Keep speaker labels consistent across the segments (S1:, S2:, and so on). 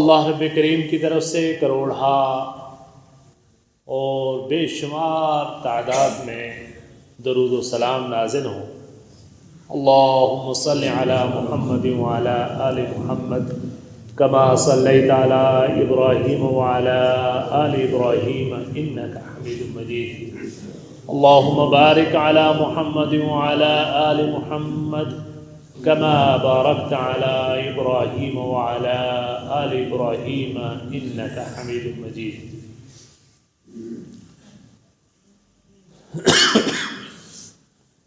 S1: اللہ رب کریم کی طرف سے کروڑہا اور بے شمار تعداد میں درود و سلام نازل ہوں۔ اللہم صل علی محمد وعلی آل محمد کما صلیت علی ابراہیم وعلی آل ابراہیم انک حمید مجید۔ اللہم بارک علی محمد وعلی آل محمد کما بارکت علی ابراہیم وعلی آل ابراہیم انک حمید مجید۔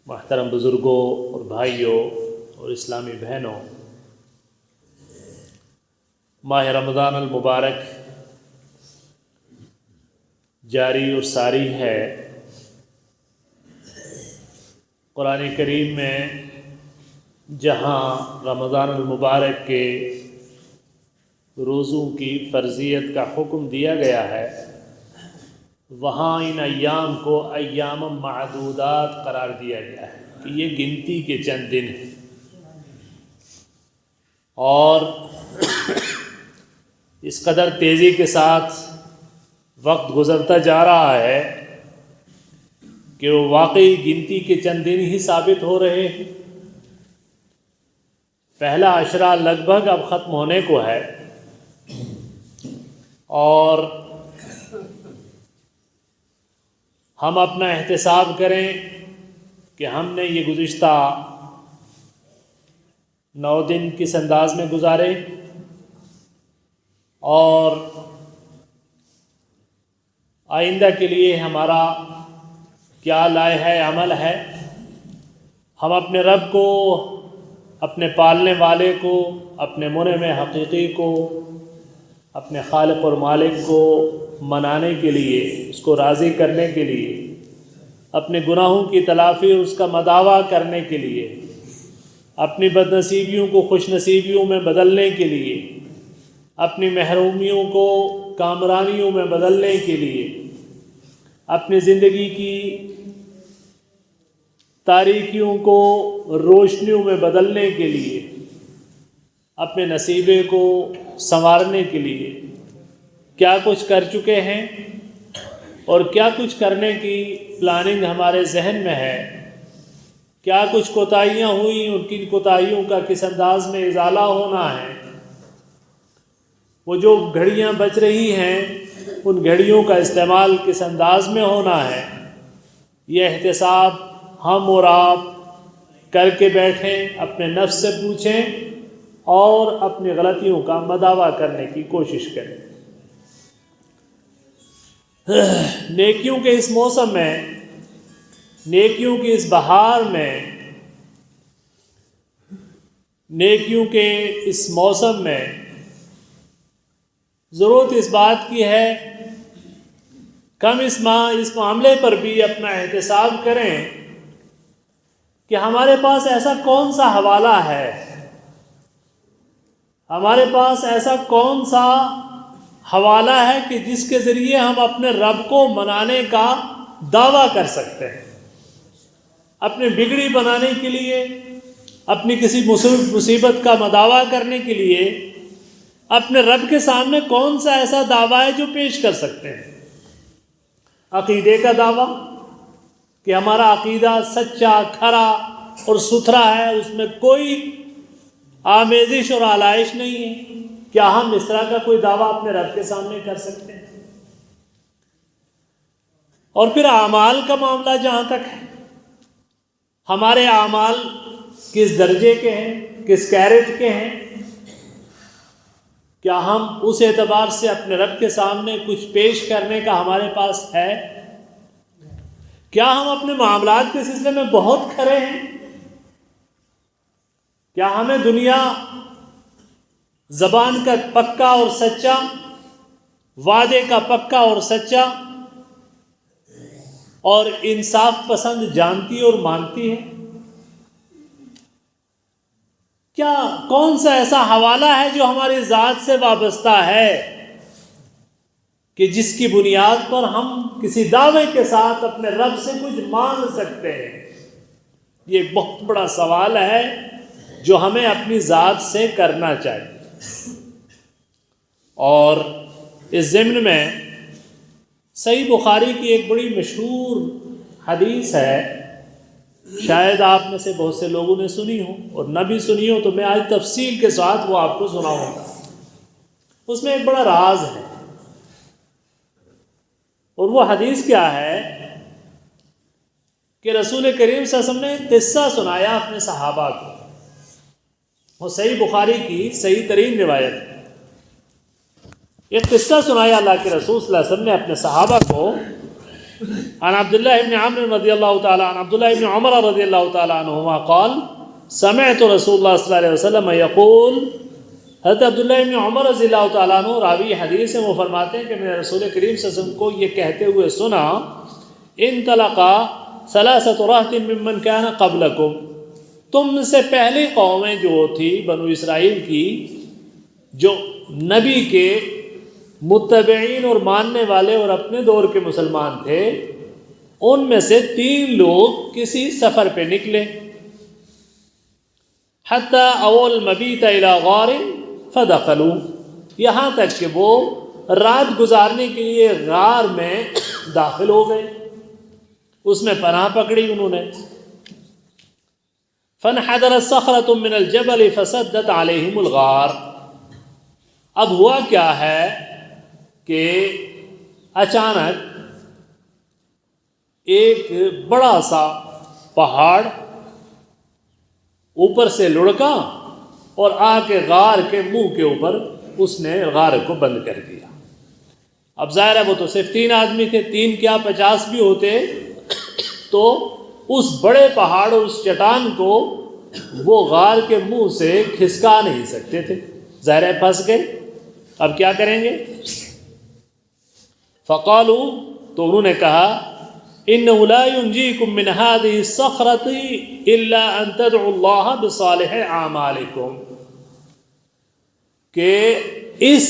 S1: محترم بزرگوں اور بھائیوں اور اسلامی بہنوں، ماہ رمضان المبارک جاری اور ساری ہے۔ قرآن کریم میں جہاں رمضان المبارک کے روزوں کی فرضیت کا حکم دیا گیا ہے، وہاں ان ایام کو ایام معدودات قرار دیا گیا ہے کہ یہ گنتی کے چند دن ہیں، اور اس قدر تیزی کے ساتھ وقت گزرتا جا رہا ہے کہ وہ واقعی گنتی کے چند دن ہی ثابت ہو رہے ہیں۔ پہلا عشرہ لگ بھگ اب ختم ہونے کو ہے، اور ہم اپنا احتساب کریں کہ ہم نے یہ گزشتہ 9 دن کس انداز میں گزارے، اور آئندہ کے لیے ہمارا کیا لائحہ عمل ہے۔ ہم اپنے رب کو، اپنے پالنے والے کو، اپنے منعم حقیقی کو، اپنے خالق اور مالک کو منانے کے لیے، اس کو راضی کرنے کے لیے، اپنے گناہوں کی تلافی اور اس کا مداوع کرنے کے لیے، اپنی بد نصیبیوں کو خوش نصیبیوں میں بدلنے کے لیے، اپنی محرومیوں کو کامرانیوں میں بدلنے کے لیے، اپنی زندگی کی تاریکیوں کو روشنیوں میں بدلنے کے لیے، اپنے نصیبے کو سنوارنے کے لیے کیا کچھ کر چکے ہیں اور کیا کچھ کرنے کی پلاننگ ہمارے ذہن میں ہے، کیا کچھ کوتاہیاں ہوئیں، ان کی کوتاہیوں کا کس انداز میں ازالہ ہونا ہے، وہ جو گھڑیاں بچ رہی ہیں ان گھڑیوں کا استعمال کس انداز میں ہونا ہے۔ یہ احتساب ہم اور آپ کر کے بیٹھیں، اپنے نفس سے پوچھیں اور اپنی غلطیوں کا مداوع کرنے کی کوشش کریں۔ نیکیوں کے اس موسم میں، نیکیوں کی اس بہار میں، نیکیوں کے اس موسم میں ضرورت اس بات کی ہے کہ ہم اس معاملے پر بھی اپنا احتساب کریں کہ ہمارے پاس ایسا کون سا حوالہ ہے، ہمارے پاس ایسا کون سا حوالہ ہے کہ جس کے ذریعے ہم اپنے رب کو منانے کا دعویٰ کر سکتے ہیں۔ اپنے بگڑی بنانے کے لیے، اپنی کسی مصیبت کا مداوع کرنے کے لیے اپنے رب کے سامنے کون سا ایسا دعویٰ ہے جو پیش کر سکتے ہیں؟ عقیدے کا دعویٰ کہ ہمارا عقیدہ سچا، کھرا اور ستھرا ہے، اس میں کوئی آمیزش اور آلائش نہیں ہے۔ کیا ہم اس طرح کا کوئی دعویٰ اپنے رب کے سامنے کر سکتے ہیں؟ اور پھر اعمال کا معاملہ جہاں تک ہے، ہمارے اعمال کس درجے کے ہیں، کس کیرٹ کے ہیں؟ کیا ہم اس اعتبار سے اپنے رب کے سامنے کچھ پیش کرنے کا ہمارے پاس ہے؟ کیا ہم اپنے معاملات کے سلسلے میں بہت کھرے ہیں؟ کیا ہمیں دنیا زبان کا پکا اور سچا، وعدے کا پکا اور سچا اور انصاف پسند جانتی اور مانتی ہے؟ کیا کون سا ایسا حوالہ ہے جو ہماری ذات سے وابستہ ہے کہ جس کی بنیاد پر ہم کسی دعوے کے ساتھ اپنے رب سے کچھ مانگ سکتے ہیں؟ یہ ایک بہت بڑا سوال ہے جو ہمیں اپنی ذات سے کرنا چاہیے۔ اور اس ضمن میں صحیح بخاری کی ایک بڑی مشہور حدیث ہے، شاید آپ میں سے بہت سے لوگوں نے سنی ہو اور نہ بھی سنی ہو، تو میں آج تفصیل کے ساتھ وہ آپ کو سناؤں گا۔ اس میں ایک بڑا راز ہے، اور وہ حدیث کیا ہے کہ رسول کریم صلی اللہ علیہ وسلم نے ایک قصہ سنایا اپنے صحابہ کو۔ وہ صحیح بخاری کی صحیح ترین روایت ہے۔ ایک قصہ سنایا اللہ کے رسول صلی اللہ علیہ وسلم نے اپنے صحابہ کو۔ عن عبداللہ ابن عمرو رضی اللہ تعالی عن عبداللہ ابن عمر رضی اللہ تعالی عنہما قال سمعت رسول اللہ صلی اللہ علیہ وسلم یقول، حضرت عبداللہ ابن عمر رضی اللہ تعالیٰ عنہ راوی حدیث ہیں، وہ فرماتے ہیں کہ میں نے رسول کریم صلی اللہ علیہ وسلم کو یہ کہتے ہوئے سنا، انطلقا ثلاثۃ رہط ممن کان قبلکم، تم سے پہلی قومیں جو تھی بنو اسرائیل کی، جو نبی کے متبعین اور ماننے والے اور اپنے دور کے مسلمان تھے، ان میں سے 3 لوگ کسی سفر پہ نکلے، حتی اول مبیت الی غار فدخلوا، یہاں تک کہ وہ رات گزارنے کے لیے غار میں داخل ہو گئے، اس میں پناہ پکڑی انہوں نے۔ فانحدرت صخرة من الجبل فسدت عليهم الغار، اب ہوا کیا ہے کہ اچانک ایک بڑا سا پہاڑ اوپر سے لڑکا اور آ کے غار کے منہ کے اوپر اس نے غار کو بند کر دیا۔ اب ظاہر ہے وہ تو صرف 3 آدمی تھے، 3 کیا 50 بھی ہوتے تو اس بڑے پہاڑ اور اس چٹان کو وہ غار کے منہ سے کھسکا نہیں سکتے تھے، ظاہر ہے پھنس گئے۔ اب کیا کریں گے؟ فقالوا، تو انہوں نے کہا، إِنَّهُ لَا يُنْجِيكُم مِّنْ هَذِهِ الصَّخْرَةِ إِلَّا أَن تَدْعُوا اللَّهَ بِصَالِحِ أَعْمَالِكُمْ، کہ اس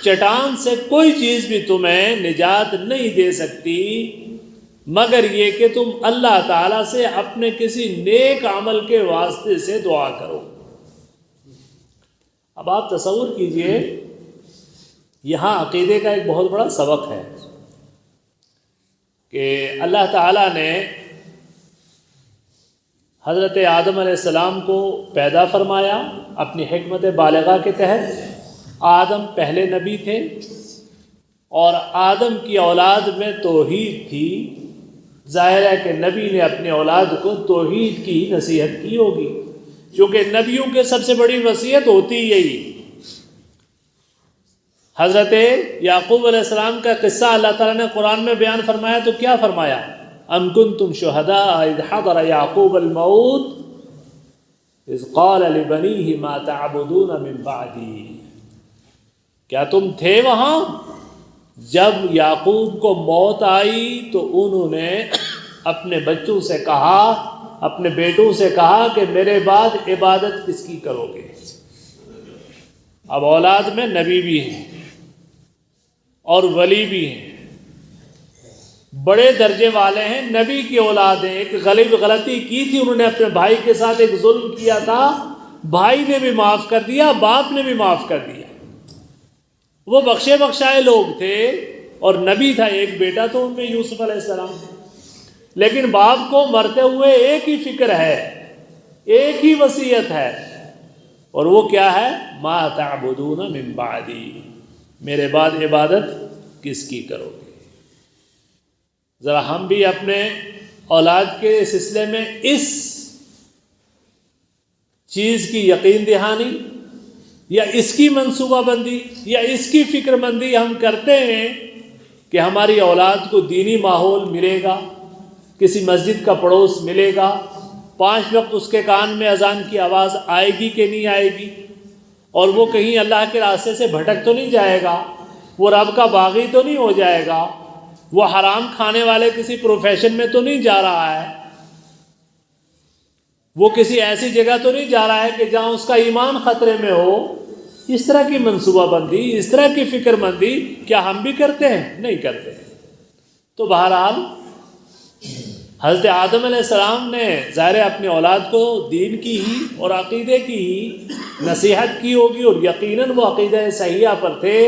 S1: چٹان سے کوئی چیز بھی تمہیں نجات نہیں دے سکتی مگر یہ کہ تم اللہ تعالیٰ سے اپنے کسی نیک عمل کے واسطے سے دعا کرو۔ اب آپ تصور کیجئے، یہاں عقیدے کا ایک بہت بڑا سبق ہے کہ اللہ تعالیٰ نے حضرت آدم علیہ السلام کو پیدا فرمایا اپنی حکمت بالغہ کے تحت۔ آدم پہلے نبی تھے اور آدم کی اولاد میں توحید تھی، ظاہر ہے کہ نبی نے اپنی اولاد کو توحید کی نصیحت کی ہوگی، کیونکہ نبیوں کے سب سے بڑی وصیت ہوتی یہی۔ حضرت یعقوب علیہ السلام کا قصہ اللہ تعالیٰ نے قرآن میں بیان فرمایا تو کیا فرمایا؟ ام کنتم شہداء اذ حضر یعقوب الموت اذ قال لبنیہ ما تعبدون من بعدی، کیا تم تھے وہاں جب یعقوب کو موت آئی تو انہوں نے اپنے بچوں سے کہا، اپنے بیٹوں سے کہا کہ میرے بعد عبادت کس کی کرو گے؟ اب اولاد میں نبی بھی ہیں اور ولی بھی ہیں، بڑے درجے والے ہیں، نبی کی اولاد ہیں۔ ایک غلطی کی تھی انہوں نے، اپنے بھائی کے ساتھ ایک ظلم کیا تھا، بھائی نے بھی معاف کر دیا، باپ نے بھی معاف کر دیا، وہ بخشے بخشائے لوگ تھے، اور نبی تھا، ایک بیٹا تو ان میں یوسف علیہ السلام، لیکن باپ کو مرتے ہوئے ایک ہی فکر ہے، ایک ہی وصیت ہے، اور وہ کیا ہے؟ ما تعبدون من بعدی، میرے بعد عبادت کس کی کرو گے؟ ذرا ہم بھی اپنے اولاد کے سلسلے میں اس چیز کی یقین دہانی یا اس کی منصوبہ بندی یا اس کی فکر مندی ہم کرتے ہیں کہ ہماری اولاد کو دینی ماحول ملے گا، کسی مسجد کا پڑوس ملے گا، 5 وقت اس کے کان میں اذان کی آواز آئے گی کہ نہیں آئے گی، اور وہ کہیں اللہ کے راستے سے بھٹک تو نہیں جائے گا، وہ رب کا باغی تو نہیں ہو جائے گا، وہ حرام کھانے والے کسی پروفیشن میں تو نہیں جا رہا ہے، وہ کسی ایسی جگہ تو نہیں جا رہا ہے کہ جہاں اس کا ایمان خطرے میں ہو۔ اس طرح کی منصوبہ بندی، اس طرح کی فکر مندی کیا ہم بھی کرتے ہیں؟ نہیں کرتے۔ تو بہرحال حضرت آدم علیہ السلام نے ظاہر اپنی اولاد کو دین کی ہی اور عقیدے کی ہی نصیحت کی ہوگی اور یقیناً وہ عقیدہ صحیحہ پر تھے.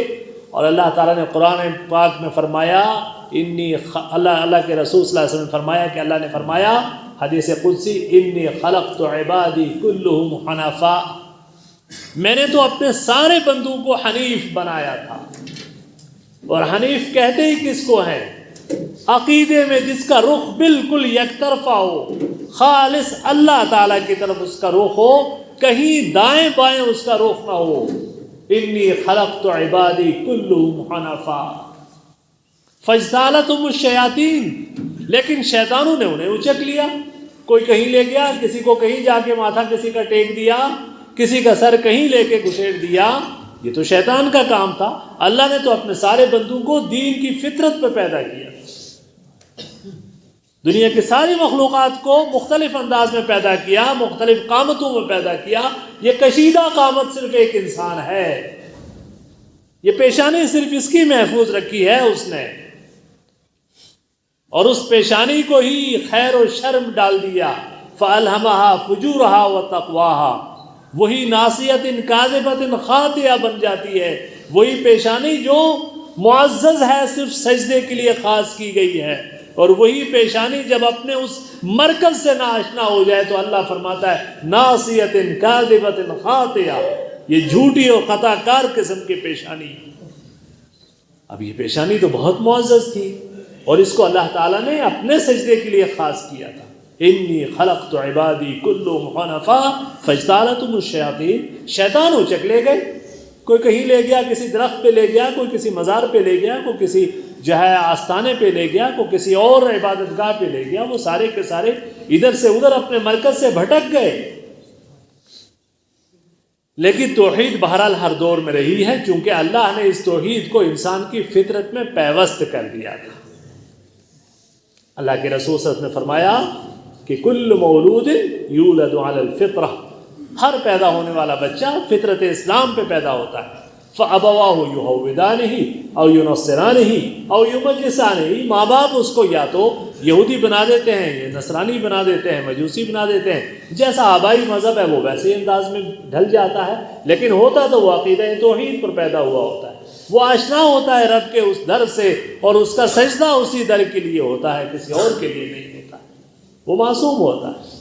S1: اور اللہ تعالیٰ نے قرآن پاک میں فرمایا اللہ کے رسول صلی اللہ علیہ وسلم نے فرمایا کہ اللہ نے فرمایا حدیث قدسی انی خلقت عبادی کلہم حنفاء، میں نے تو اپنے سارے بندوں کو حنیف بنایا تھا. اور حنیف کہتے ہی کس کو ہیں؟ عقیدے میں جس کا رخ بالکل یک طرفہ ہو، خالص اللہ تعالیٰ کی طرف اس کا رخ ہو، کہیں دائیں بائیں اس کا رخ نہ ہو. انی خلقت عبادی کلہم حنفاء فاجتالتہم الشیاطین، لیکن شیطانوں نے انہیں اچک لیا. کوئی کہیں لے گیا، کسی کو کہیں جا کے ماتھا کسی کا ٹیک دیا، کسی کا سر کہیں لے کے گھسیٹ دیا. یہ تو شیطان کا کام تھا. اللہ نے تو اپنے سارے بندوں کو دین کی فطرت پہ پیدا کیا. دنیا کی ساری مخلوقات کو مختلف انداز میں پیدا کیا، مختلف قامتوں میں پیدا کیا. یہ کشیدہ قامت صرف ایک انسان ہے. یہ پیشانی صرف اس کی محفوظ رکھی ہے اس نے، اور اس پیشانی کو ہی خیر و شرم ڈال دیا. فَأَلْهَمَهَا فُجُورَهَا وَتَقْوَاهَا، وہی ناصیۃ کاذبۃ خاطئہ بن جاتی ہے. وہی پیشانی جو معزز ہے، صرف سجدے کے لیے خاص کی گئی ہے. اور وہی پیشانی جب اپنے اس مرکز سے ناآشنا ہو جائے تو اللہ فرماتا ہے ناصیۃ کاذبۃ خاطئہ، یہ جھوٹی اور خطا کار قسم کی پیشانی. اب یہ پیشانی تو بہت معزز تھی، اور اس کو اللہ تعالیٰ نے اپنے سجدے کے لیے خاص کیا تھا. انی خلقت عبادی کلہم حنفاء فاجتالتہم الشیاطین، شیطان اچک لے گئے. کوئی کہیں لے گیا، کسی درخت پہ لے گیا، کوئی کسی مزار پہ لے گیا، کوئی کسی جو ہے آستانے پہ لے گیا، کوئی کسی اور عبادت گاہ پہ لے گیا. وہ سارے کے سارے ادھر سے ادھر اپنے مرکز سے بھٹک گئے. لیکن توحید بہرحال ہر دور میں رہی ہے، چونکہ اللہ نے اس توحید کو انسان کی فطرت میں پیوست کر دیا تھا. اللہ کے رسول صلی اللہ علیہ وسلم نے فرمایا کہ کل مولود یولد علی الفطرہ، ہر پیدا ہونے والا بچہ فطرت اسلام پہ پیدا ہوتا ہے. فَأَبَوَاهُ يُهَوِّدَانِهِ أَوْ يُنَصِّرَانِهِ أَوْ يُمَجِّسَانِهِ، ماں باپ اس کو یا تو یہودی بنا دیتے ہیں، یا نصرانی بنا دیتے ہیں، مجوسی بنا دیتے ہیں. جیسا آبائی مذہب ہے وہ ویسے ہی انداز میں ڈھل جاتا ہے، لیکن ہوتا تو وہ عقیدہ توحید پر پیدا ہوا ہوتا ہے. وہ آشنا ہوتا ہے رب کے اس در سے، اور اس کا سجدہ اسی در کے لیے ہوتا ہے، کسی اور کے لیے نہیں ہوتا. وہ معصوم ہوتا ہے.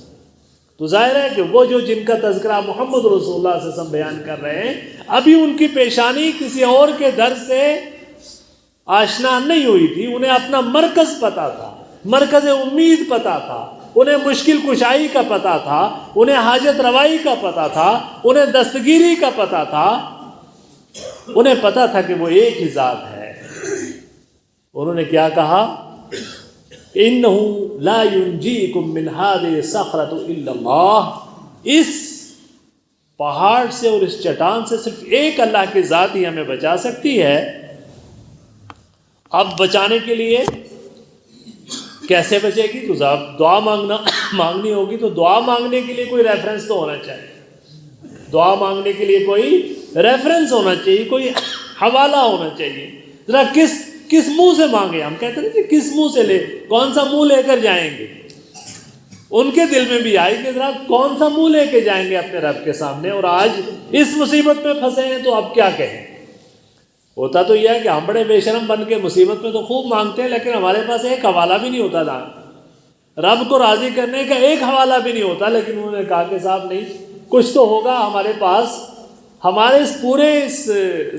S1: تو ظاہر ہے کہ وہ جو جن کا تذکرہ محمد رسول اللہ صلی اللہ علیہ وسلم بیان کر رہے ہیں، ابھی ان کی پیشانی کسی اور کے در سے آشنا نہیں ہوئی تھی. انہیں اپنا مرکز پتا تھا، مرکز امید پتا تھا، انہیں مشکل کشائی کا پتا تھا، انہیں حاجت روائی کا پتا تھا، انہیں دستگیری کا پتا تھا. انہیں پتا تھا کہ وہ ایک ہی ذات ہے. انہوں نے کیا کہا؟ اِنَّهُ لَا يُنْجِيكُم مِّنْ هَذِهِ الصَّخْرَةُ إِلَّا اللَّهُ، اس پہاڑ سے اور اس چٹان سے صرف ایک اللہ کی ذات ہی ہمیں بچا سکتی ہے. اب بچانے کے لیے کیسے بچے گی؟ تو دعا مانگنی ہوگی. تو دعا مانگنے کے لیے کوئی ریفرنس تو ہونا چاہیے. دعا مانگنے کے لیے کوئی ریفرنس ہونا چاہیے، کوئی حوالہ ہونا چاہیے. ذرا کس منہ سے مانگے؟ ہم کہتے ہیں کہ کس منہ سے لے، کون سا منہ لے کر جائیں گے؟ ان کے دل میں بھی آئی کہ ذرا کون سا منہ لے کے جائیں گے اپنے رب کے سامنے، اور آج اس مصیبت میں پھنسے ہیں تو اب کیا کہیں. ہوتا تو یہ ہے کہ ہم بڑے بے شرم بن کے مصیبت میں تو خوب مانگتے ہیں، لیکن ہمارے پاس ایک حوالہ بھی نہیں ہوتا تھا. رب کو راضی کرنے کا ایک حوالہ بھی نہیں ہوتا. لیکن انہوں نے کہا کہ صاحب نہیں، کچھ تو ہوگا ہمارے پاس. ہمارے اس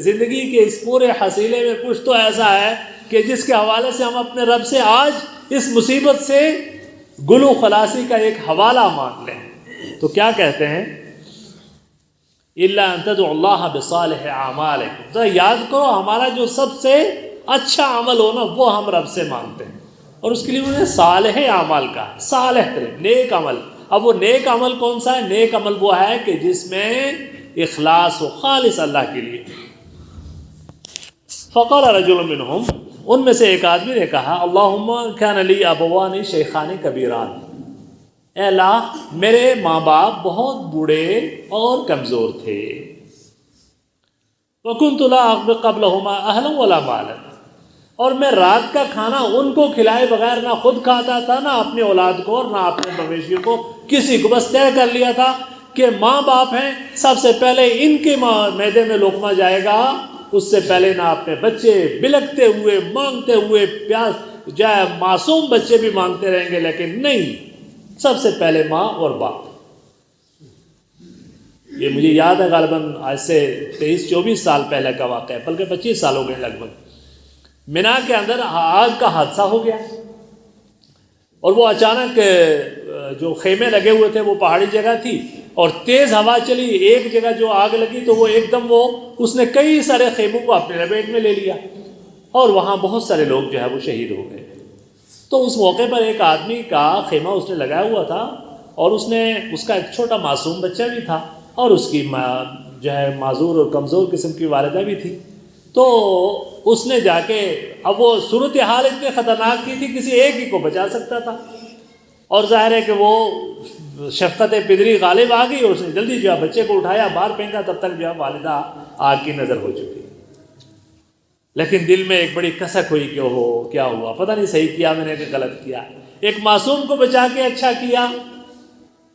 S1: زندگی کے اس پورے حصیلے میں کچھ تو ایسا ہے کہ جس کے حوالے سے ہم اپنے رب سے آج اس مصیبت سے گلو خلاصی کا ایک حوالہ مانگ لیں. تو کیا کہتے ہیں؟ إِلَّا أَن تَدْعُوا اللَّهَ بِصَالِحِ أَعْمَالِكُمْ، تو یاد کرو ہمارا جو سب سے اچھا عمل ہو نا وہ ہم رب سے مانگتے ہیں. اور اس کے لیے انہوں نے صالح اعمال کا، صالح ترین نیک عمل. اب وہ نیک عمل کون سا ہے؟ نیک عمل وہ ہے کہ جس میں اخلاص و خالص اللہ کے لیے. فقال رجل منہم، ان میں سے ایک آدمی نے کہا اللہم کان لی ابوان شیخان کبیران، اے اللہ میرے ماں باپ بہت بوڑھے اور کمزور تھے. وکنت لا اقضی قبلہما اہلا ولا مالا، اور میں رات کا کھانا ان کو کھلائے بغیر نہ خود کھاتا تھا، نہ اپنے اولاد کو اور نہ اپنے مویشیوں کو، کسی کو. بس طے کر لیا تھا کہ ماں باپ ہیں، سب سے پہلے ان کے معدے میں لقمہ جائے گا، اس سے پہلے نہ اپنے بچے بلکتے ہوئے مانگتے ہوئے پیاس جائے، معصوم بچے بھی مانگتے رہیں گے، لیکن نہیں، سب سے پہلے ماں اور باپ۔ یہ مجھے یاد ہے غالباً آج سے 23-24 سال پہلے کا واقعہ ہے، بلکہ 25 سال ہو گئے لگ بھگ۔ مینا کے اندر آگ کا حادثہ ہو گیا، اور وہ اچانک جو خیمے لگے ہوئے تھے وہ پہاڑی جگہ تھی، اور تیز ہوا چلی، ایک جگہ جو آگ لگی تو وہ ایک دم اس نے کئی سارے خیموں کو اپنے لپیٹ میں لے لیا، اور وہاں بہت سارے لوگ جو ہے وہ شہید ہو گئے۔ تو اس موقع پر ایک آدمی کا خیمہ اس نے لگایا ہوا تھا، اور اس کا ایک چھوٹا معصوم بچہ بھی تھا، اور اس کی جو ہے معذور اور کمزور قسم کی والدہ بھی تھی۔ تو اس نے جا کے، اب وہ صورتحال اتنی خطرناک کی تھی، کسی ایک ہی کو بچا سکتا تھا، اور ظاہر ہے کہ وہ شفقت پدری غالب آ گئی، اور اس نے جلدی جو ہے بچے کو اٹھایا، باہر پھینکا، تب تک جو ہے والدہ آگ کی نظر ہو چکی۔ لیکن دل میں ایک بڑی کسک ہوئی کہ کیا ہوا، پتہ نہیں صحیح کیا میں نے کہ غلط کیا، ایک معصوم کو بچا کے اچھا کیا،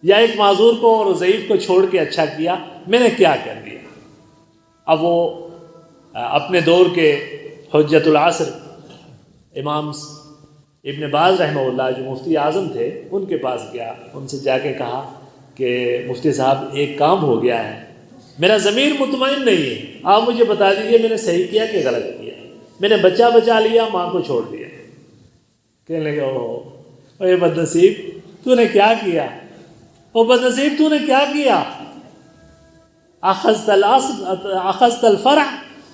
S1: یا ایک معذور کو اور ضعیف کو چھوڑ کے اچھا کیا، میں نے کیا کر دیا۔ اب وہ اپنے دور کے حجت العصر امام ابن باز رحمہ اللہ جو مفتی اعظم تھے، ان کے پاس گیا، ان سے جا کے کہا کہ مفتی صاحب ایک کام ہو گیا ہے، میرا ضمیر مطمئن نہیں ہے، آپ مجھے بتا دیجئے میں نے صحیح کیا کہ غلط کیا، میں نے بچہ بچا لیا، ماں کو چھوڑ دیا۔ کہنے لگے اوہ اے بد نصیب، تو نے کیا کیا، او بد نصیب تو نے کیا کیا، اخذت الفرع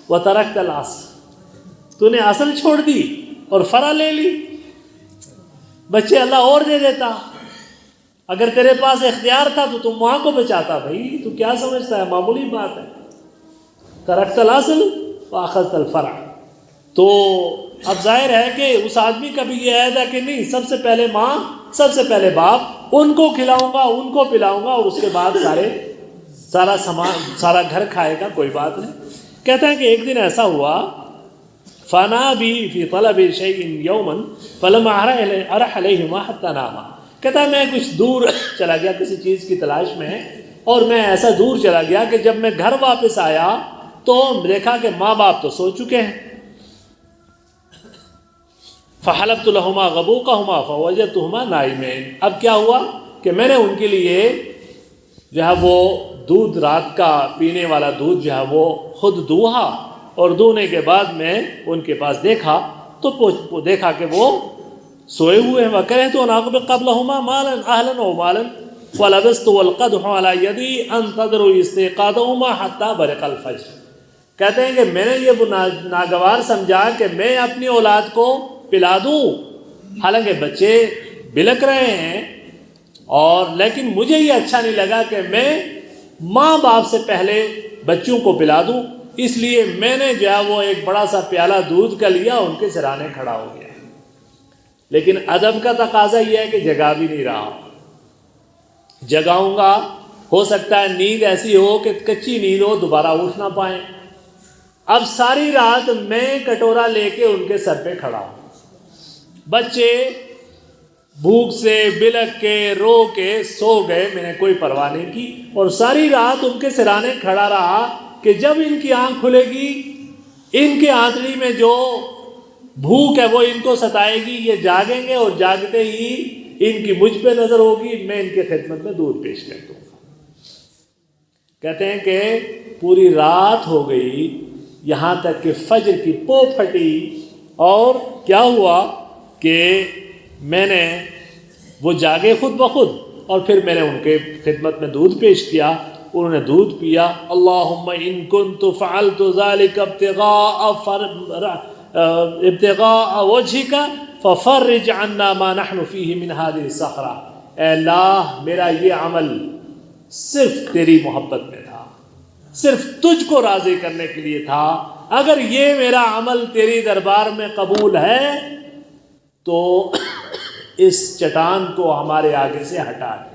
S1: وترکت الاصل، تو نے اصل چھوڑ دی اور فرع لے لی۔ بچے اللہ اور دے دیتا، اگر تیرے پاس اختیار تھا تو تم ماں کو بچاتا، بھائی تو کیا سمجھتا ہے، معمولی بات ہے، ترکت الاصل واخذت الفرع۔ تو اب ظاہر ہے کہ اس آدمی کا بھی یہ عہد ہے کہ نہیں، سب سے پہلے ماں، سب سے پہلے باپ، ان کو کھلاؤں گا، ان کو پلاؤں گا، اور اس کے بعد سارا سامان، سارا گھر کھائے گا، کوئی بات نہیں۔ کہتا ہے کہ ایک دن ایسا ہوا، فانا بھی فی طلب شیء یوما فلم ارح علیہما حتی ناما، کہتا ہے میں کچھ دور چلا گیا کسی چیز کی تلاش میں، اور میں ایسا دور چلا گیا کہ جب میں گھر واپس آیا تو دیکھا کہ ماں باپ تو سو چکے ہیں۔ فحلبت لهما غبوقهما فوجدتهما نائمین، اب کیا ہوا کہ میں نے ان کے لیے جو ہے وہ دودھ، رات کا پینے والا دودھ جو ہے وہ خود دوہا، اور دونے کے بعد میں ان کے پاس دیکھا تو دیکھا کہ وہ سوئے ہوئے ہیں۔ وَكَرِهْتُ أَنْ أَغْبِقَ قَبْلَهُمَا مَالًا أَهْلًا وَمَالًا فَلَبِثْتُ وَالْقَدْحُ عَلَى يَدِي أَنْتَظِرُ اسْتِيقَاظَهُمَا حَتَّى بَرِقَ الْفَجْرِ، کہتے ہیں کہ میں نے یہ ناگوار سمجھا کہ میں اپنی اولاد کو پلا دوں، حالانکہ بچے بلک رہے ہیں، اور لیکن مجھے یہ اچھا نہیں لگا کہ میں ماں باپ سے پہلے بچوں کو پلا دوں، اس لیے میں نے جو ہے وہ ایک بڑا سا پیالہ دودھ کا لیا، ان کے سرانے کھڑا ہو گیا۔ لیکن ادب کا تقاضا یہ ہے کہ جگا بھی نہیں رہا، جگاؤں گا، ہو سکتا ہے نیند ایسی ہو کہ کچی نیند ہو، دوبارہ اٹھ نہ پائیں۔ اب ساری رات میں کٹورا لے کے ان کے سر پہ کھڑا ہوں، بچے بھوک سے بلک کے رو کے سو گئے، میں نے کوئی پرواہ نہیں کی، اور ساری رات ان کے سرانے کھڑا رہا کہ جب ان کی آنکھ کھلے گی، ان کے آنتڑی میں جو بھوک ہے وہ ان کو ستائے گی، یہ جاگیں گے، اور جاگتے ہی ان کی مجھ پہ نظر ہوگی، میں ان کی خدمت میں دودھ پیش کر دوں گا۔ کہتے ہیں کہ پوری رات ہو گئی، یہاں تک کہ فجر کی پو پھٹی، اور کیا ہوا کہ میں نے وہ جاگے خود بخود، اور پھر میں نے ان کے خدمت میں دودھ پیش کیا، انہوں نے دودھ پیا۔ اللہم ان کنت فعلت ذلک ابتغاء وجہک ففرج عنا ما نحن فیہ من هذه الصخرہ، اے اللہ میرا یہ عمل صرف تیری محبت میں تھا، صرف تجھ کو راضی کرنے کے لیے تھا، اگر یہ میرا عمل تیری دربار میں قبول ہے تو اس چٹان کو ہمارے آگے سے ہٹا دے۔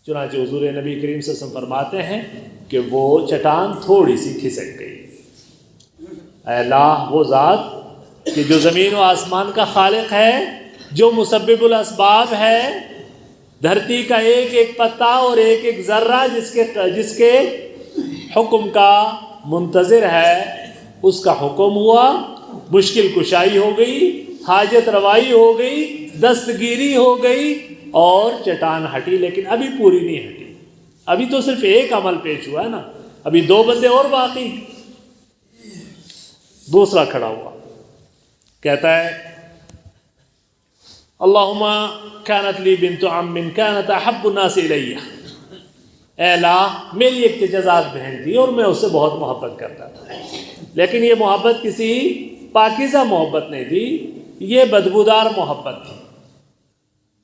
S1: چنانچہ حضور نبی کریم صلی اللہ علیہ وسلم فرماتے ہیں کہ وہ چٹان تھوڑی سی کھسک گئی۔ اے اللہ، وہ ذات کہ جو زمین و آسمان کا خالق ہے، جو مسبب الاسباب ہے، دھرتی کا ایک ایک پتا اور ایک ایک ذرہ جس کے حکم کا منتظر ہے، اس کا حکم ہوا، مشکل کشائی ہو گئی، حاجت روائی ہو گئی، دستگیری ہو گئی اور چٹان ہٹی، لیکن ابھی پوری نہیں ہٹی۔ ابھی تو صرف ایک عمل پیش ہوا ہے نا، ابھی 2 بندے اور باقی۔ دوسرا کھڑا ہوا، کہتا ہے اللہم کانت لی بنت عم کانت احب الناس الی، اے اللہ میری ایک چچزاد بہن تھی اور میں اس سے بہت محبت کرتا تھا، لیکن یہ محبت کسی پاکیزہ محبت نہیں تھی، یہ بدبودار محبت تھی،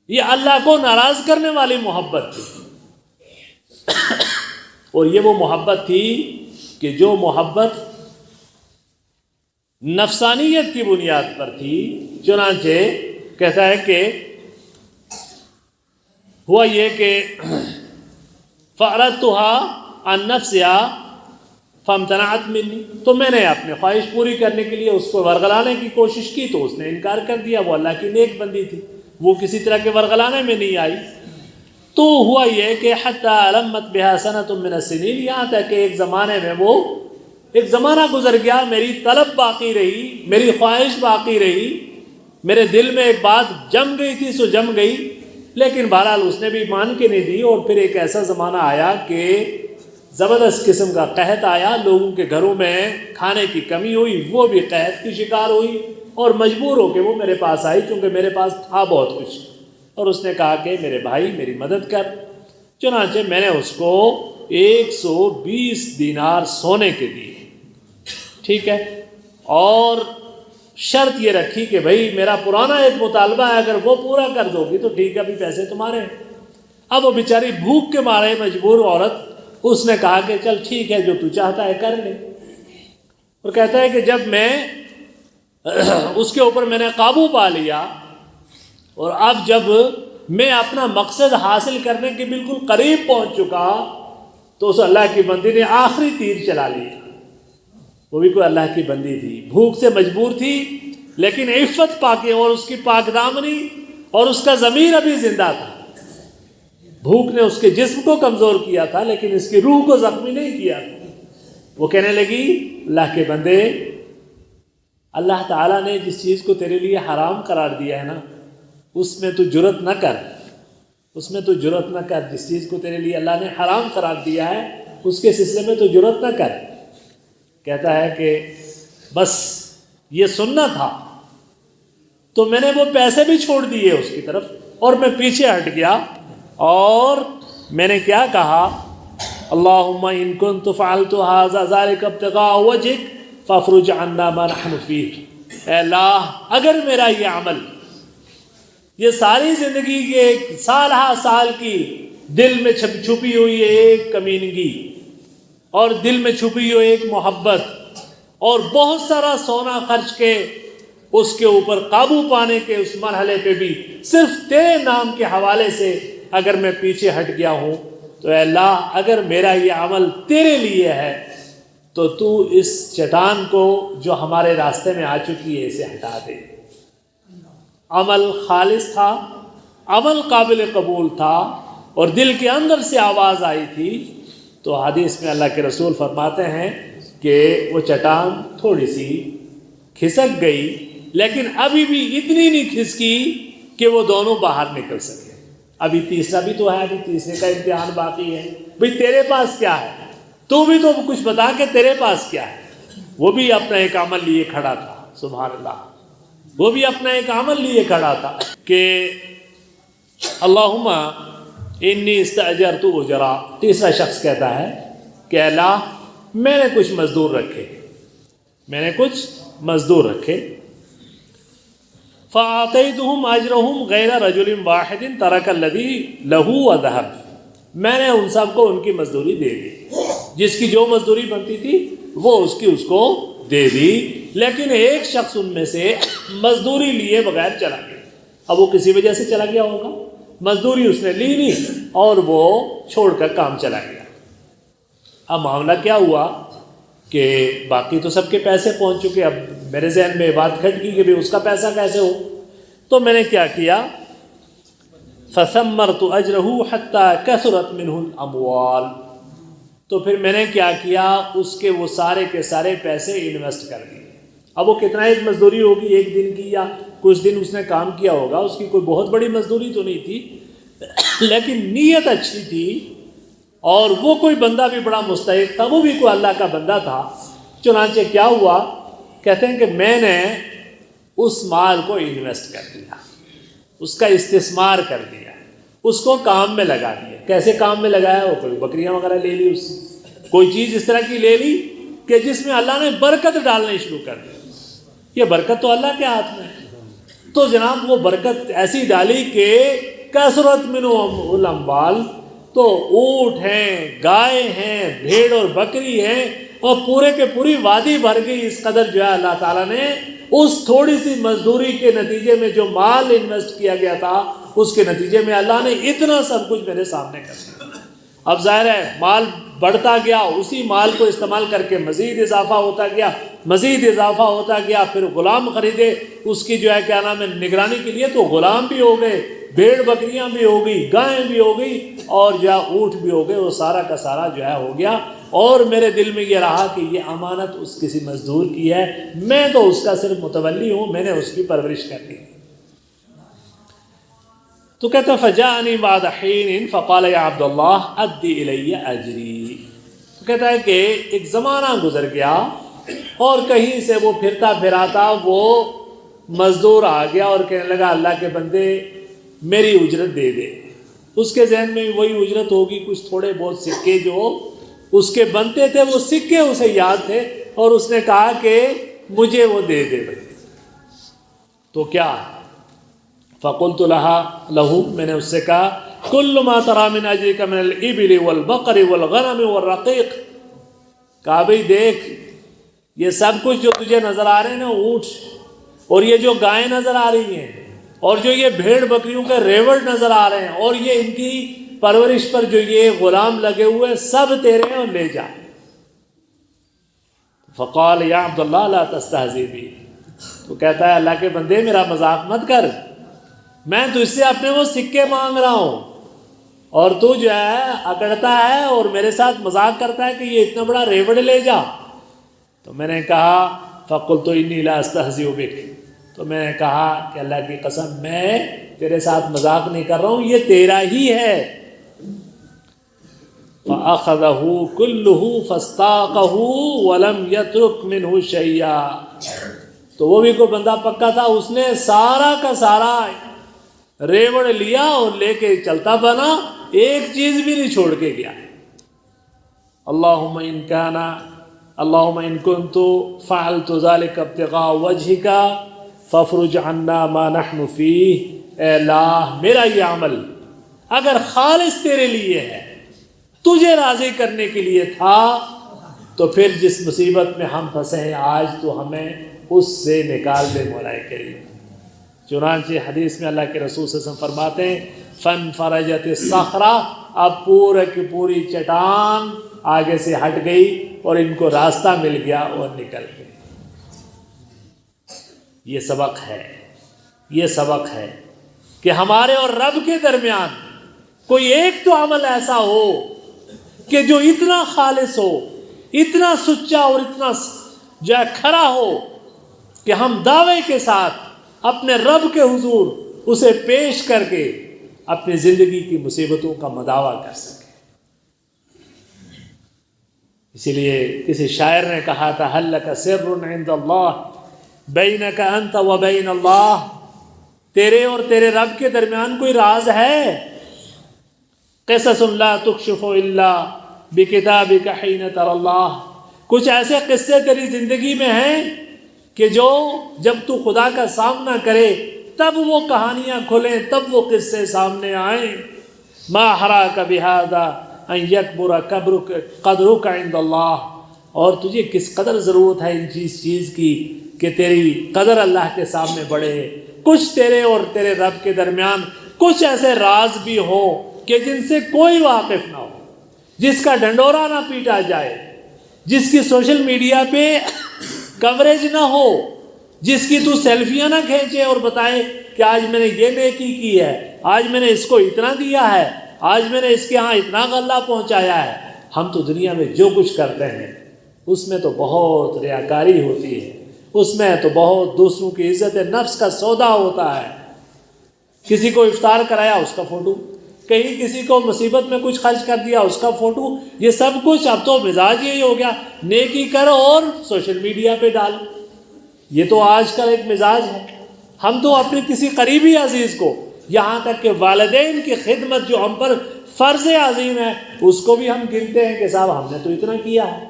S1: یہ اللہ کو ناراض کرنے والی محبت تھی۔ اور یہ وہ محبت تھی کہ جو محبت نفسانیت کی بنیاد پر تھی، چنانچہ کہتا ہے کہ ہوا یہ کہ فَأَرَدْتُهَا عَنْ نَفْسِهَا فَامْتَنَعَتْ مِنِّي، تو میں نے اپنی خواہش پوری کرنے کے لیے اس کو ورغلانے کی کوشش کی تو اس نے انکار کر دیا۔ وہ اللہ کی نیک بندی تھی، وہ کسی طرح کے ورغلانے میں نہیں آئی۔ تو ہوا یہ کہ حتیٰ علمت بہا سنۃ من السنین، یہاں تک کہ ایک زمانے میں وہ ایک زمانہ گزر گیا، میری طلب باقی رہی، میری خواہش باقی رہی، میرے دل میں ایک بات جم گئی تھی سو جم گئی، لیکن بہرحال اس نے بھی مان کے نہیں دی۔ اور پھر ایک ایسا زمانہ آیا کہ زبردست قسم کا قحط آیا، لوگوں کے گھروں میں کھانے کی کمی ہوئی، وہ بھی قحط کی شکار ہوئی اور مجبور ہو کے وہ میرے پاس آئی، چونکہ میرے پاس تھا بہت کچھ، اور اس نے کہا کہ میرے بھائی میری مدد کر۔ چنانچہ میں نے اس کو 120 دینار سونے کے دیے، ٹھیک ہے، اور شرط یہ رکھی کہ بھائی میرا پرانا ایک مطالبہ ہے، اگر وہ پورا کر دو گی تو ٹھیک ہے، ابھی پیسے تمہارے ہیں۔ اب وہ بیچاری بھوک کے مارے مجبور عورت، اس نے کہا کہ چل ٹھیک ہے جو تو چاہتا ہے کر لے۔ اور کہتا ہے کہ جب میں اس کے اوپر میں نے قابو پا لیا اور اب جب میں اپنا مقصد حاصل کرنے کے بالکل قریب پہنچ چکا تو اس اللہ کی بندی نے آخری تیر چلا لیا۔ وہ بھی کوئی اللہ کی بندی تھی، بھوک سے مجبور تھی، لیکن عفت پا کے اور اس کی پاک دامنی اور اس کا ضمیر ابھی زندہ تھا۔ بھوک نے اس کے جسم کو کمزور کیا تھا لیکن اس کی روح کو زخمی نہیں کیا تھا۔ وہ کہنے لگی اللہ کے بندے، اللہ تعالیٰ نے جس چیز کو تیرے لیے حرام قرار دیا ہے نا، اس میں تو جرت نہ کر، اس میں تو جرت نہ کر، جس چیز کو تیرے لیے اللہ نے حرام قرار دیا ہے اس کے سلسلے میں تو جرت نہ کر۔ کہتا ہے کہ بس یہ سننا تھا تو میں نے وہ پیسے بھی چھوڑ دیے اس کی طرف اور میں پیچھے ہٹ گیا، اور میں نے کیا کہا، اللہم ان کنت فعلت ھذا ذلک ابتغاء وجہک فافرج عنا ما نحن فیہ، اے اللہ اگر میرا یہ عمل، یہ ساری زندگی کے ایک سال ہا سال کی دل میں چھپی ہوئی ایک کمینگی اور دل میں چھپی ہوئی ایک محبت اور بہت سارا سونا خرچ کے اس کے اوپر قابو پانے کے اس مرحلے پہ بھی صرف تیرے نام کے حوالے سے اگر میں پیچھے ہٹ گیا ہوں تو اے اللہ اگر میرا یہ عمل تیرے لیے ہے تو تو اس چٹان کو جو ہمارے راستے میں آ چکی ہے اسے ہٹا دے۔ عمل خالص تھا، عمل قابل قبول تھا، اور دل کے اندر سے آواز آئی تھی۔ تو حدیث میں اللہ کے رسول فرماتے ہیں کہ وہ چٹان تھوڑی سی کھسک گئی، لیکن ابھی بھی اتنی نہیں کھسکی کہ وہ دونوں باہر نکل سکے۔ ابھی تیسرا بھی تو ہے، ابھی تیسرے کا امتحان باقی ہے۔ بھئی تیرے پاس کیا ہے؟ تو بھی تو کچھ بتا کہ تیرے پاس کیا ہے۔ وہ بھی اپنا ایک عمل لیے کھڑا تھا، سبحان اللہ، وہ بھی اپنا ایک عمل لیے کھڑا تھا کہ اللہم انی استاجرت اجرا۔ تیسرا شخص کہتا ہے کہ اللہ میں نے کچھ مزدور رکھے، میں نے کچھ مزدور رکھے، فاعطیتہم اجرہم غیر رجل واحد ترک الذی لہ وذهب۔ میں نے ان سب کو ان کی مزدوری دے دی، جس کی جو مزدوری بنتی تھی وہ اس کو دے دی، لیکن ایک شخص ان میں سے مزدوری لیے بغیر چلا گیا۔ اب وہ کسی وجہ سے چلا گیا ہوگا، مزدوری اس نے لی نہیں اور وہ چھوڑ کر کام چلا گیا۔ اب معاملہ کیا ہوا کہ باقی تو سب کے پیسے پہنچ چکے، اب میرے ذہن میں بات کھٹ گئی کہ بھی اس کا پیسہ کیسے ہو۔ تو میں نے کیا کیا فثمرت اجرہ حتی کثرت منہ الاموال، تو پھر میں نے کیا کیا، اس کے وہ سارے کے سارے پیسے انویسٹ کر دیے۔ اب وہ کتنا ایک مزدوری ہوگی ایک دن کی، یا کچھ دن اس نے کام کیا ہوگا، اس کی کوئی بہت بڑی مزدوری تو نہیں تھی، لیکن نیت اچھی تھی، اور وہ کوئی بندہ بھی بڑا مستحق تھا، وہ بھی کوئی اللہ کا بندہ تھا۔ چنانچہ کیا ہوا، کہتے ہیں کہ میں نے اس مال کو انویسٹ کر دیا، اس کا استثمار کر دیا، اس کو کام میں لگا دیا۔ کیسے کام میں لگایا؟ وہ کوئی بکریاں وغیرہ لے لی، اس سے کوئی چیز اس طرح کی لے لی کہ جس میں اللہ نے برکت ڈالنے شروع کر دی۔ یہ برکت تو اللہ کے ہاتھ میں ہے، تو جناب وہ برکت ایسی ڈالی کہ کثرت منہ الاموال، تو اونٹ ہیں، گائے ہیں، بھیڑ اور بکری ہیں، اور پورے کے پوری وادی بھر گئی۔ اس قدر جو ہے اللہ تعالیٰ نے اس تھوڑی سی مزدوری کے نتیجے میں جو مال انویسٹ کیا گیا تھا، اس کے نتیجے میں اللہ نے اتنا سب کچھ میرے سامنے کر دیا۔ اب ظاہر ہے مال بڑھتا گیا، اسی مال کو استعمال کر کے مزید اضافہ ہوتا گیا، مزید اضافہ ہوتا گیا۔ پھر غلام خریدے اس کی جو ہے کیا نام ہے نگرانی کے لیے، تو غلام بھی ہو گئے، بھیڑ بکریاں بھی ہو گئی، گائیں بھی ہو گئی، اور جو ہے اونٹ بھی ہو گئے۔ وہ سارا کا سارا جو ہے ہو گیا، اور میرے دل میں یہ رہا کہ یہ امانت اس کسی مزدور کی ہے، میں تو اس کا صرف متولی ہوں، میں نے اس کی پرورش کرنی ہے۔ تو کہتا فجاءنی بعد حین فقال یا عبداللہ ادی الی اجری، تو کہتا ہے کہ ایک زمانہ گزر گیا، اور کہیں سے وہ پھرتا پھراتا وہ مزدور آ گیا اور کہنے لگا اللہ کے بندے میری اجرت دے دے۔ اس کے ذہن میں وہی اجرت ہوگی، کچھ تھوڑے بہت سکے جو اس کے بنتے تھے، وہ سکے اسے یاد تھے، اور اس نے کہا کہ مجھے وہ دے دے بھائی۔ تو کیا فقلت لہو، میں نے اس سے کہا کل ما تری من اجرک من الابل والبقر والغنم والرقیق، کہا بھئی دیکھ یہ سب کچھ جو تجھے نظر آ رہے ہیں نا، اونٹ اور یہ جو گائیں نظر آ رہی ہیں، اور جو یہ بھیڑ بکریوں کے ریوڑ نظر آ رہے ہیں، اور یہ ان کی پرورش پر جو یہ غلام لگے ہوئے، سب تیرے ہیں، اور لے جا۔ فقال یا عبداللہ لا تستہزئ بی، تو کہتا ہے اللہ کے بندے میرا مذاق مت کر، میں تجھ سے اپنے وہ سکے مانگ رہا ہوں، اور تو جو ہے اکڑتا ہے اور میرے ساتھ مذاق کرتا ہے کہ یہ اتنا بڑا ریوڑ لے جا۔ تو میں نے کہا فقلت انی لا استہزئ بک، تو میں نے کہا کہ اللہ کی قسم میں تیرے ساتھ مذاق نہیں کر رہا ہوں، یہ تیرا ہی ہے۔ فأخذه كله فاستاقه ولم يترك منه شيئا، تو وہ بھی کوئی بندہ پکا تھا، اس نے سارا کا سارا ریوڑ لیا اور لے کے چلتا بنا، ایک چیز بھی نہیں چھوڑ کے گیا۔ اللہم ان کنت فعلت ذلك ابتغاء وجهك فافرج عنا ما نحن فيه، اے اللہ میرا یہ عمل اگر خالص تیرے لیے ہے، تجھے راضی کرنے کے لیے تھا، تو پھر جس مصیبت میں ہم پھنسے ہیں آج تو ہمیں اس سے نکال دے مولا کریم۔ چنانچہ حدیث میں اللہ کے رسول صلی اللہ علیہ وسلم فرماتے ہیں فن فرجت الصخرہ، اب پورے کی پوری چٹان آگے سے ہٹ گئی اور ان کو راستہ مل گیا اور نکل گئے۔ یہ سبق ہے، یہ سبق ہے کہ ہمارے اور رب کے درمیان کوئی ایک تو عمل ایسا ہو کہ جو اتنا خالص ہو، اتنا سچا اور اتنا جو ہے کھرا ہو کہ ہم دعوے کے ساتھ اپنے رب کے حضور اسے پیش کر کے اپنی زندگی کی مصیبتوں کا مداوع کر سکیں۔ اسی لیے کسی شاعر نے کہا تھا هل لك سر عند الله بینک انت و بین اللہ، تیرے اور تیرے رب کے درمیان کوئی راز ہے؟ قصص لا تکشف الا بکتابک حین تری اللہ، کچھ ایسے قصے تیری زندگی میں ہیں کہ جو جب تو خدا کا سامنا کرے تب وہ کہانیاں کھلیں، تب وہ قصے سامنے آئیں۔ ما حراک بہذا ان یکبر قدرک عند اللہ، اور تجھے کس قدر ضرورت ہے ان چیز کی کہ تیری قدر اللہ کے سامنے بڑھے۔ کچھ تیرے اور تیرے رب کے درمیان کچھ ایسے راز بھی ہوں کہ جن سے کوئی واقف نہ ہو، جس کا ڈنڈورا نہ پیٹا جائے، جس کی سوشل میڈیا پہ کوریج نہ ہو، جس کی تو سیلفیاں نہ کھینچے اور بتائے کہ آج میں نے یہ نیکی کی ہے، آج میں نے اس کو اتنا دیا ہے، آج میں نے اس کے ہاں اتنا غلہ پہنچایا ہے۔ ہم تو دنیا میں جو کچھ کرتے ہیں اس میں تو بہت ریاکاری ہوتی ہے، اس میں تو بہت دوسروں کی عزت نفس کا سودا ہوتا ہے۔ کسی کو افطار کرایا اس کا فوٹو، کہیں کسی کو مصیبت میں کچھ خرچ کر دیا اس کا فوٹو، یہ سب کچھ اب تو مزاج یہی ہو گیا، نیکی کرو اور سوشل میڈیا پہ ڈالو۔ یہ تو آج کل ایک مزاج ہے۔ ہم تو اپنے کسی قریبی عزیز کو، یہاں تک کہ والدین کی خدمت جو ہم پر فرض عظیم ہے، اس کو بھی ہم گنتے ہیں کہ صاحب ہم نے تو اتنا کیا ہے۔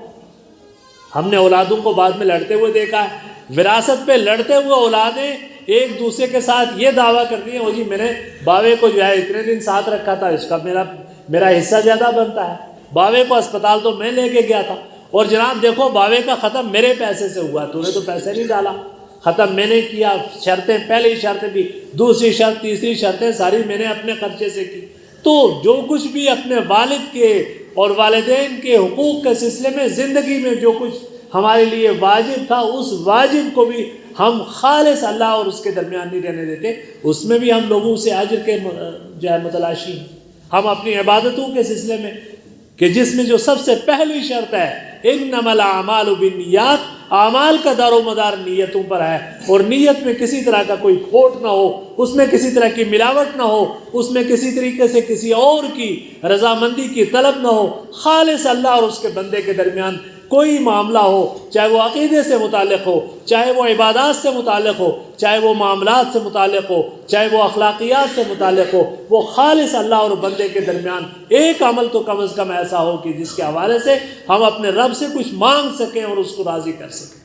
S1: ہم نے اولادوں کو بعد میں لڑتے ہوئے دیکھا ہے، وراثت پہ لڑتے ہوئے اولادیں ایک دوسرے کے ساتھ یہ دعویٰ کرتی ہیں، وہ جی میں نے باوے کو جو ہے اتنے دن ساتھ رکھا تھا، اس کا میرا حصہ زیادہ بنتا ہے، باوے کو اسپتال تو میں لے کے گیا تھا، اور جناب دیکھو باوے کا ختم میرے پیسے سے ہوا، تو نے تو پیسے نہیں ڈالا، ختم میں نے کیا، شرطیں پہلی شرط بھی، دوسری شرط، تیسری شرطیں ساری میں نے اپنے خرچے سے کی۔ تو جو کچھ بھی اپنے والد کے اور والدین کے حقوق کے سلسلے میں زندگی میں جو کچھ ہمارے لیے واجب تھا، اس واجب کو بھی ہم خالص اللہ اور اس کے درمیان نہیں رہنے دیتے، اس میں بھی ہم لوگوں سے اجر کے جو ہے متلاشی ہیں۔ ہم اپنی عبادتوں کے سلسلے میں کہ جس میں جو سب سے پہلی شرط ہے انما الاعمال بالنیات، اعمال کا دار و مدار نیتوں پر ہے، اور نیت میں کسی طرح کا کوئی کھوٹ نہ ہو، اس میں کسی طرح کی ملاوٹ نہ ہو، اس میں کسی طریقے سے کسی اور کی رضامندی کی طلب نہ ہو، خالص اللہ اور اس کے بندے کے درمیان کوئی معاملہ ہو، چاہے وہ عقیدے سے متعلق ہو، چاہے وہ عبادات سے متعلق ہو، چاہے وہ معاملات سے متعلق ہو، چاہے وہ اخلاقیات سے متعلق ہو، وہ خالص اللہ اور بندے کے درمیان ایک عمل تو کم از کم ایسا ہو کہ جس کے حوالے سے ہم اپنے رب سے کچھ مانگ سکیں اور اس کو راضی کر سکیں۔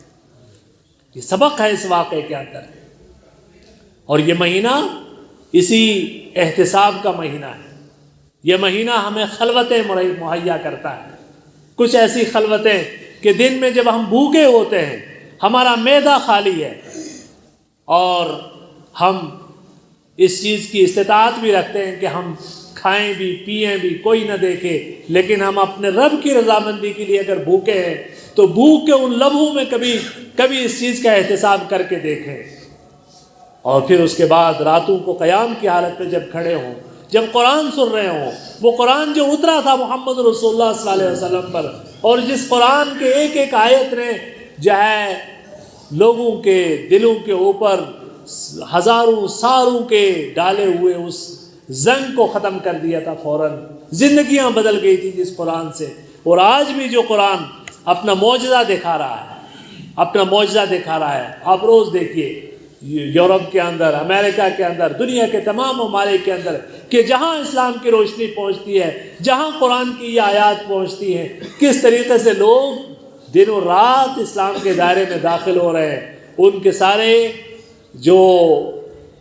S1: یہ سبق ہے اس واقعے کے اندر، اور یہ مہینہ اسی احتساب کا مہینہ ہے۔ یہ مہینہ ہمیں خلوتیں مہیا کرتا ہے، کچھ ایسی خلوتیں کہ دن میں جب ہم بھوکے ہوتے ہیں، ہمارا معدہ خالی ہے اور ہم اس چیز کی استطاعت بھی رکھتے ہیں کہ ہم کھائیں بھی پئیں بھی، کوئی نہ دیکھے، لیکن ہم اپنے رب کی رضامندی کے لیے اگر بھوکے ہیں تو بھوک کے ان لمحوں میں کبھی اس چیز کا احتساب کر کے دیکھیں، اور پھر اس کے بعد راتوں کو قیام کی حالت میں جب کھڑے ہوں، جب قرآن سن رہے ہوں، وہ قرآن جو اترا تھا محمد رسول اللہ صلی اللہ علیہ وسلم پر، اور جس قرآن کے ایک ایک آیت نے جو ہے لوگوں کے دلوں کے اوپر ہزاروں ساروں کے ڈالے ہوئے اس زنگ کو ختم کر دیا تھا، فوراً زندگیاں بدل گئی تھی جس قرآن سے۔ اور آج بھی جو قرآن اپنا معجزہ دکھا رہا ہے، آپ روز دیکھیے یورپ کے اندر، امریکہ کے اندر، دنیا کے تمام ممالک کے اندر، کہ جہاں اسلام کی روشنی پہنچتی ہے، جہاں قرآن کی یہ آیات پہنچتی ہیں، کس طریقے سے لوگ دن و رات اسلام کے دائرے میں داخل ہو رہے ہیں، ان کے سارے جو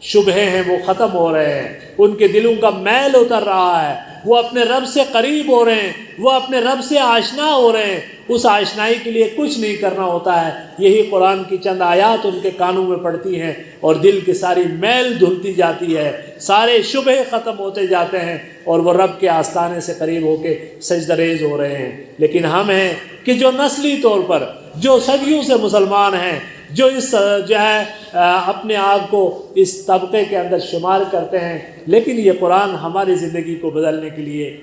S1: شبہے ہیں وہ ختم ہو رہے ہیں، ان کے دلوں کا میل اتر رہا ہے، وہ اپنے رب سے قریب ہو رہے ہیں، وہ اپنے رب سے آشنا ہو رہے ہیں۔ اس آشنائی کے لیے کچھ نہیں کرنا ہوتا ہے، یہی قرآن کی چند آیات ان کے کانوں میں پڑتی ہیں اور دل کی ساری میل دھلتی جاتی ہے، سارے شبہے ختم ہوتے جاتے ہیں، اور وہ رب کے آستانے سے قریب ہو کے سجدہ ریز ہو رہے ہیں۔ لیکن ہم ہیں کہ جو نسلی طور پر جو صدیوں سے مسلمان ہیں، جو اس جو ہے اپنے آپ کو اس طبقے کے اندر شمار کرتے ہیں، لیکن یہ قرآن ہماری زندگی کو بدلنے کے لیے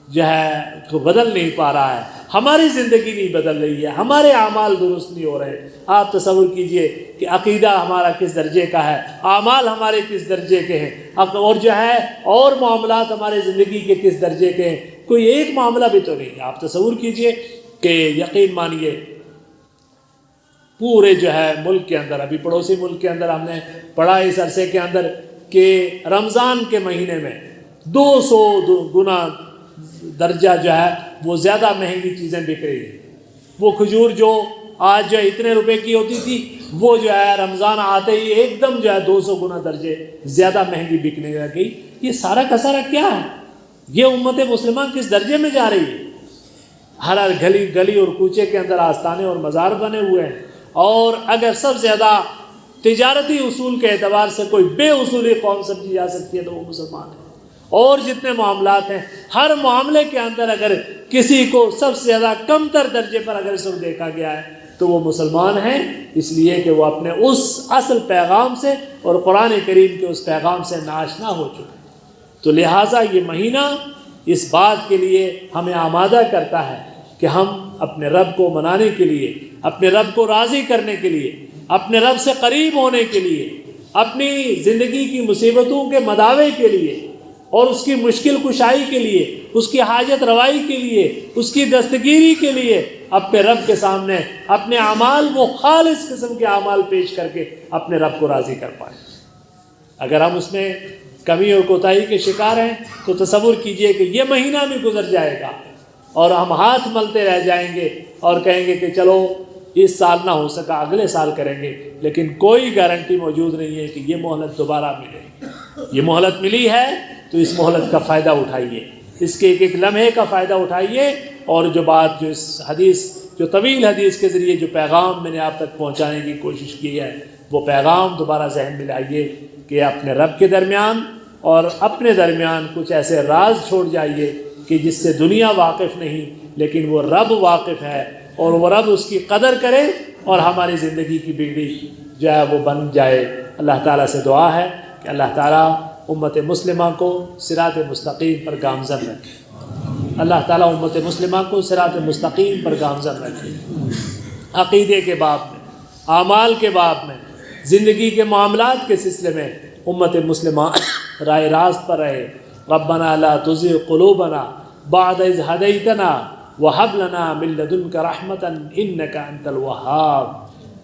S1: جو ہے بدل نہیں پا رہا ہے، ہماری زندگی نہیں بدل رہی ہے، ہمارے اعمال درست نہیں ہو رہے۔ آپ تصور کیجئے کہ عقیدہ ہمارا کس درجے کا ہے، اعمال ہمارے کس درجے کے ہیں، اور جو ہے اور معاملات ہمارے زندگی کے کس درجے کے ہیں، کوئی ایک معاملہ بھی تو نہیں ہے۔ آپ تصور کیجئے کہ یقین مانیے پورے جو ہے ملک کے اندر، ابھی پڑوسی ملک کے اندر ہم نے پڑھا اس عرصے کے اندر کہ رمضان کے مہینے میں 200 گنا درجہ جو ہے وہ زیادہ مہنگی چیزیں بک رہی ہیں۔ وہ کھجور جو آج جو ہے اتنے روپے کی ہوتی تھی، وہ جو ہے رمضان آتے ہی ایک دم جو ہے 200 گنا درجے زیادہ مہنگی بکنے لگی۔ یہ سارا کا سارا کیا ہے؟ یہ امت مسلمہ کس درجے میں جا رہی ہے؟ ہر گلی اور کوچے کے اندر آستانے اور مزار بنے ہوئے ہیں، اور اگر سب زیادہ تجارتی اصول کے اعتبار سے کوئی بے اصولی قوم سمجھی جا سکتی ہے تو وہ مسلمان ہے۔ اور جتنے معاملات ہیں، ہر معاملے کے اندر اگر کسی کو سب سے زیادہ کم تر درجے پر اگر اس کو دیکھا گیا ہے تو وہ مسلمان ہیں، اس لیے کہ وہ اپنے اس اصل پیغام سے اور قرآن کریم کے اس پیغام سے ناآشنا ہو چکے۔ تو لہٰذا یہ مہینہ اس بات کے لیے ہمیں آمادہ کرتا ہے کہ ہم اپنے رب کو منانے کے لیے، اپنے رب کو راضی کرنے کے لیے، اپنے رب سے قریب ہونے کے لیے، اپنی زندگی کی مصیبتوں کے مداوے کے لیے اور اس کی مشکل کشائی کے لیے، اس کی حاجت روائی کے لیے، اس کی دستگیری کے لیے اپنے رب کے سامنے اپنے اعمال، وہ خالص قسم کے اعمال پیش کر کے اپنے رب کو راضی کر پائیں۔ اگر ہم اس میں کمی اور کوتاہی کے شکار ہیں تو تصور کیجئے کہ یہ مہینہ بھی گزر جائے گا اور ہم ہاتھ ملتے رہ جائیں گے اور کہیں گے کہ چلو اس سال نہ ہو سکا اگلے سال کریں گے، لیکن کوئی گارنٹی موجود نہیں ہے کہ یہ مہلت دوبارہ ملے۔ یہ مہلت ملی ہے تو اس مہلت کا فائدہ اٹھائیے، اس کے ایک ایک لمحے کا فائدہ اٹھائیے، اور جو بات جو اس حدیث، جو طویل حدیث کے ذریعے جو پیغام میں نے آپ تک پہنچانے کی کوشش کی ہے، وہ پیغام دوبارہ ذہن میں لائیے کہ اپنے رب کے درمیان اور اپنے درمیان کچھ ایسے راز چھوڑ جائیے کہ جس سے دنیا واقف نہیں، لیکن وہ رب واقف ہے، اور وہ رب اس کی قدر کرے اور ہماری زندگی کی بگڑی جو ہے وہ بن جائے۔ اللہ تعالیٰ سے دعا ہے کہ اللہ تعالیٰ امت مسلمہ کو صراط مستقیم پر گامزن رکھے، اللہ تعالیٰ امت مسلمہ کو صراط مستقیم پر گامزن رکھے، عقیدے کے باب میں، اعمال کے باب میں، زندگی کے معاملات کے سلسلے میں امت مسلمہ رائے راست پر رہے۔ ربنا لا تزغ قلوبنا بعد اذ ہدیتنا وہب لنا من لدنک رحمۃ انک انت الوہاب۔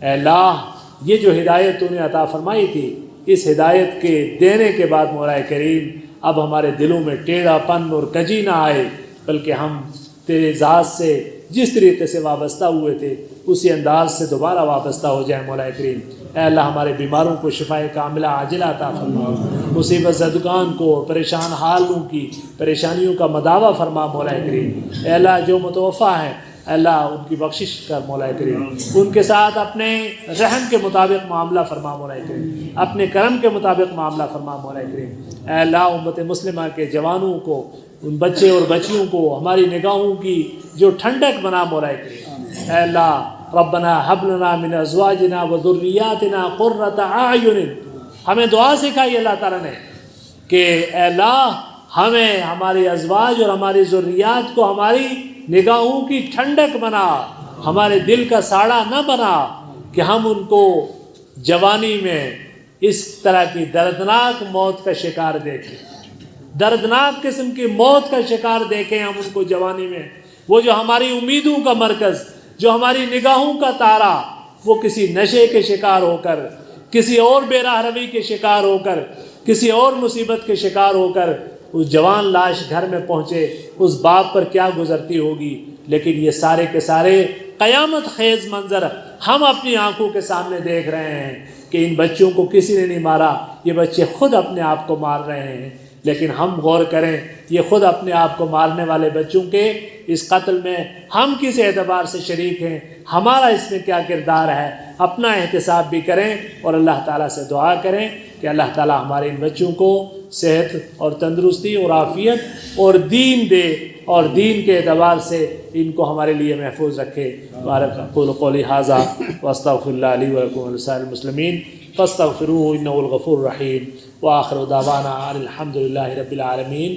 S1: اے اللہ، یہ جو ہدایت تو نے عطا فرمائی تھی، اس ہدایت کے دینے کے بعد مولا کریم اب ہمارے دلوں میں ٹیڑھا پن اور کجی نہ آئے، بلکہ ہم تیرے ذات سے جس طریقے سے وابستہ ہوئے تھے اسی انداز سے دوبارہ وابستہ ہو جائیں مولا کریم۔ اے اللہ، ہمارے بیماروں کو شفائے کاملہ عاجلہ عطا فرما، مصیبت زدگان کو، پریشان حالوں کی پریشانیوں کا مداوع فرما مولا کریم۔ اے اللہ، جو متوفا ہیں اے اللہ ان کی بخشش کر مولا کریم، ان کے ساتھ اپنے رحم کے مطابق معاملہ فرما مولا کریم، اپنے کرم کے مطابق معاملہ فرما مولا کریم۔ اے اللہ، امت مسلمہ کے جوانوں کو، ان بچے اور بچیوں کو ہماری نگاہوں کی جو ٹھنڈک بنا مولا کریم۔ اے اللہ، ربنا ہب لنا من ازواجنا وذریاتنا قرۃ اعین، ہمیں دعا سکھائی اللہ تعالیٰ نے کہ اے اللہ ہمیں ہماری ازواج اور ہماری ذریات کو ہماری نگاہوں کی ٹھنڈک بنا، ہمارے دل کا ساڑا نہ بنا کہ ہم ان کو جوانی میں اس طرح کی دردناک موت کا شکار دیکھیں، دردناک قسم کی موت کا شکار دیکھیں ہم ان کو جوانی میں۔ وہ جو ہماری امیدوں کا مرکز، جو ہماری نگاہوں کا تارا، وہ کسی نشے کے شکار ہو کر، کسی اور بے راہ روی کے شکار ہو کر، کسی اور مصیبت کے شکار ہو کر اس جوان لاش گھر میں پہنچے، اس باپ پر کیا گزرتی ہوگی۔ لیکن یہ سارے کے سارے قیامت خیز منظر ہم اپنی آنکھوں کے سامنے دیکھ رہے ہیں کہ ان بچوں کو کسی نے نہیں مارا، یہ بچے خود اپنے آپ کو مار رہے ہیں۔ لیکن ہم غور کریں، یہ خود اپنے آپ کو مارنے والے بچوں کے اس قتل میں ہم کس اعتبار سے شریک ہیں، ہمارا اس میں کیا کردار ہے، اپنا احتساب بھی کریں اور اللہ تعالیٰ سے دعا کریں کہ اللہ تعالیٰ ہمارے ان بچوں کو صحت اور تندرستی اور عافیت اور دین دے، اور دین کے اعتبار سے ان کو ہمارے لیے محفوظ رکھے۔ بارک اقول قولی ھذا واستغفر اللہ لی ولکم ولسائر المسلمین فاستغفروہ انہ الغفور الرحیم، وآخر دعوانا الحمد للہ رب العالمین۔